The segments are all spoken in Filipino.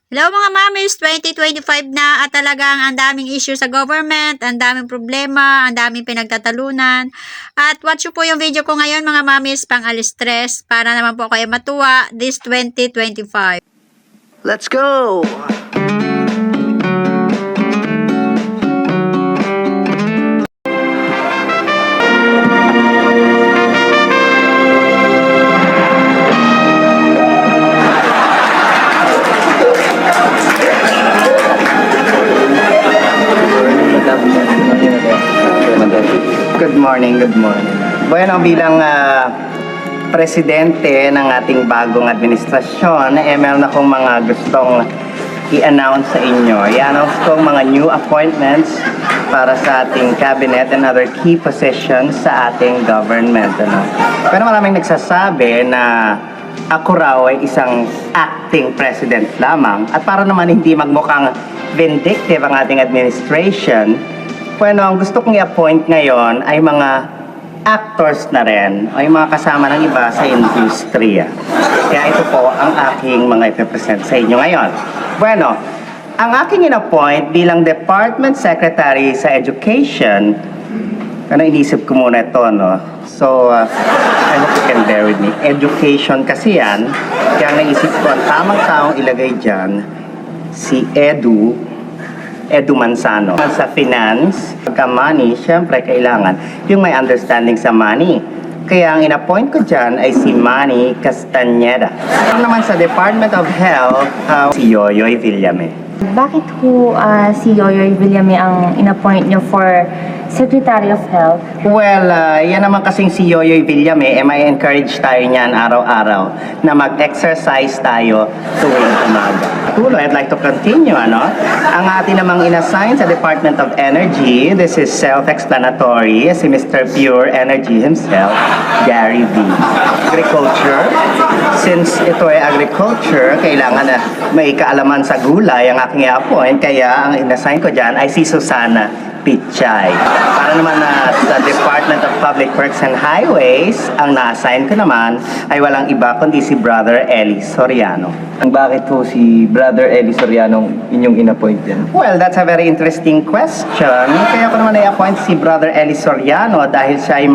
Hello mga mamis, 2025 na at talagang ang daming issue sa government, ang daming problema, ang daming pinagtatalunan. At watch nyo po yung video ko ngayon mga mamis pang alis stress para naman po kayo matuwa this 2025. Let's go! Good morning, good morning. Bueno, bilang presidente ng ating bagong administrasyon, meron akong mga gustong i-announce sa inyo. I-announce ko mga new appointments para sa ating cabinet and other key positions sa ating government. Pero maraming nagsasabi na ako raw ay isang acting president lamang. At para naman hindi magmukhang vindictive ang ating administration, bueno, ang gusto kong i-appoint ngayon ay mga actors na rin, ay mga kasama ng iba sa industriya. Kaya ito po ang aking mga ipipresent sa inyo ngayon. Bueno, ang aking in-appoint bilang Department Secretary sa Education, inisip ko muna ito, no? So, I hope you can bear with me. Education kasi yan, kaya naisip ko ang tamang taong ilagay dyan, si Edu Manzano. Sa finance, pagka money, syempre kailangan yung may understanding sa money. Kaya ang in-appoint ko dyan ay si Manny Castañeda. Naman sa Department of Health, si Yoyoy Villame. Bakit ho si Yoyoy Villame ang in-appoint nyo for Secretary of Health? Well, yan naman kasing si Yoyoy Villame, may encourage tayo niyan araw-araw na mag-exercise tayo tuwing umaga. Tuloy, I'd like to continue, Ang atin namang inassign sa Department of Energy, this is self-explanatory, si Mr. Pure Energy himself, Gary V. Agriculture, since ito ay agriculture, kailangan na may kaalaman sa gulay ang aking i-appoint, kaya ang inassign ko dyan ay si Susana Pichay. Para naman sa Department of Public Works and Highways, ang na-assign ko naman ay walang iba kundi si Brother Eli Soriano. Bakit po si Brother Eli Soriano inyong in-appoint din? Well, that's a very interesting question. Kaya ko naman i-appoint si Brother Eli Soriano dahil siya ay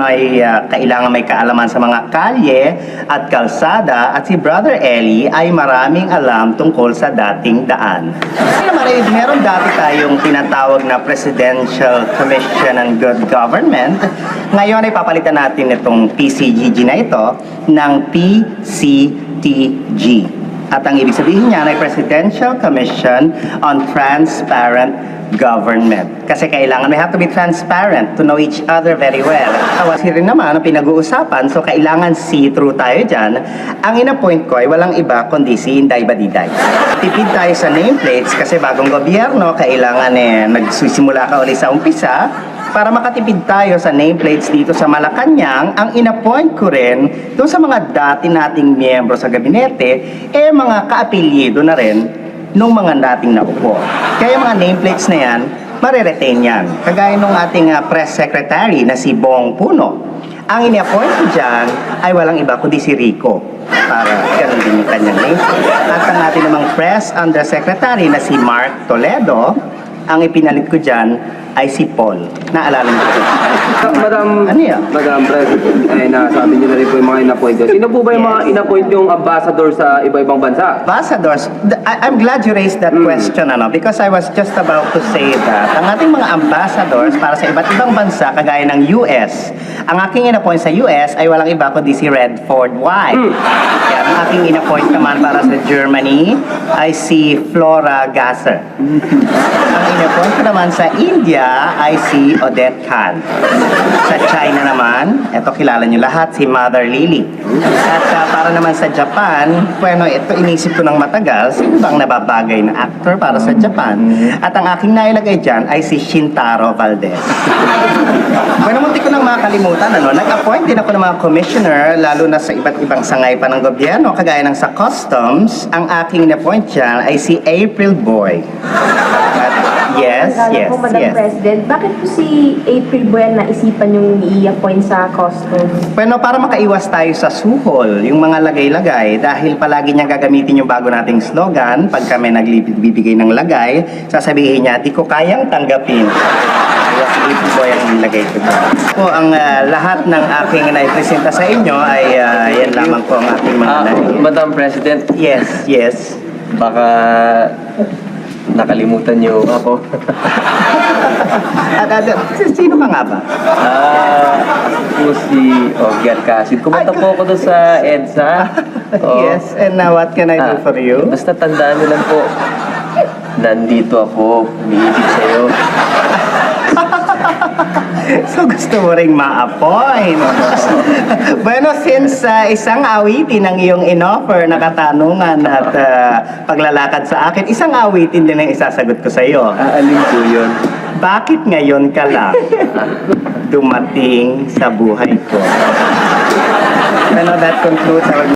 kailangan may kaalaman sa mga kalye at kalsada, at si Brother Eli ay maraming alam tungkol sa dating daan. Kaya naman meron dati tayong tinatawag na Presidential Commission on Good Government. Ngayon ay papalitan natin itong PCGG na ito ng PCTG. At ang ibig sabihin niya ay Presidential Commission on Transparent Government. Kasi kailangan, we have to be transparent to know each other very well. Kasi rin naman ang pinag-uusapan, so kailangan see-through tayo dyan. Ang in-appoint ko ay walang iba kundi si Inday Badiday. Tipid tayo sa nameplates kasi bagong gobyerno, kailangan nagsisimula ka ulit sa umpisa. Para makatipid tayo sa nameplates dito sa Malacanang, ang in-appoint ko rin doon sa mga dati nating miyembro sa gabinete, mga kaapelyido na rin nung mga dating naupo. Kaya mga nameplates na yan, mariretain yan. Kagaya nung ating press secretary na si Bong Puno. Ang in-appoint ko dyan ay walang iba kundi si Rico. Para ganun din yung kanyang nameplate. At ang ating namang press undersecretary na si Mark Toledo, ang ipinalit ko dyan ay si Paul. Naalala niyo po? Madam, Ano yan? Madam President, ay nasabi niyo na rin po yung mga in-appoint. Sino po ba yung mga in-appoint yung ambassador sa iba-ibang bansa? Ambassadors, I'm glad you raised that question, because I was just about to say that ang ating mga ambassadors para sa iba't ibang bansa, kagaya ng US, ang aking in-appoint sa US ay walang iba kundi si Redford White. Yan, ang aking in-appoint naman para sa Germany ay si Flora Gasser. Ang in-appoint ko naman sa India ay si Odette Khan. Sa China naman, eto kilala niyo lahat, si Mother Lily. At para naman sa Japan, bueno, ito inisip ko ng matagal, sino bang nababagay na actor para sa Japan? At ang aking nailagay dyan ay si Shintaro Valdez. Bueno, munti ko nang makalimutan, nag-appoint din ako ng mga commissioner, lalo na sa iba't ibang sangay pa ng gobyerno, kagaya ng sa customs, ang aking in-appoint dyan ay si April Boy. At Yes, Nagala yes, po, Madam yes. President. Bakit po si April Buyan naisipan yung i-appoint sa customs? Bueno, para makaiwas tayo sa suhol, yung mga lagay-lagay, dahil palagi niya gagamitin yung bago nating slogan, pag kami nagbibigay ng lagay, sasabihin niya, di ko kayang tanggapin. Kaya si April Buyan ang nilagay ko dyan. Po, ang lahat ng aking naipresenta sa inyo ay yan lamang po ang aking mga Madam President, Yes, yes. baka nakalimutan niyo ako. Sino ka nga ba? Ako si Ogier Casid. Kumanta po ako doon sa EDSA. Oo. Yes, and now what can I do for you? Basta tandaan niyo lang po, nandito ako, umiibig sa'yo. So gusto mo ring ma-appoint. Bueno, since isang awitin ang iyong inoffer na katanungan at paglalakad sa akin, isang awitin din ang isasagot ko sa iyo. Alin po yun? Bakit ngayon ka lang dumating sa buhay ko? Bueno, that concludes our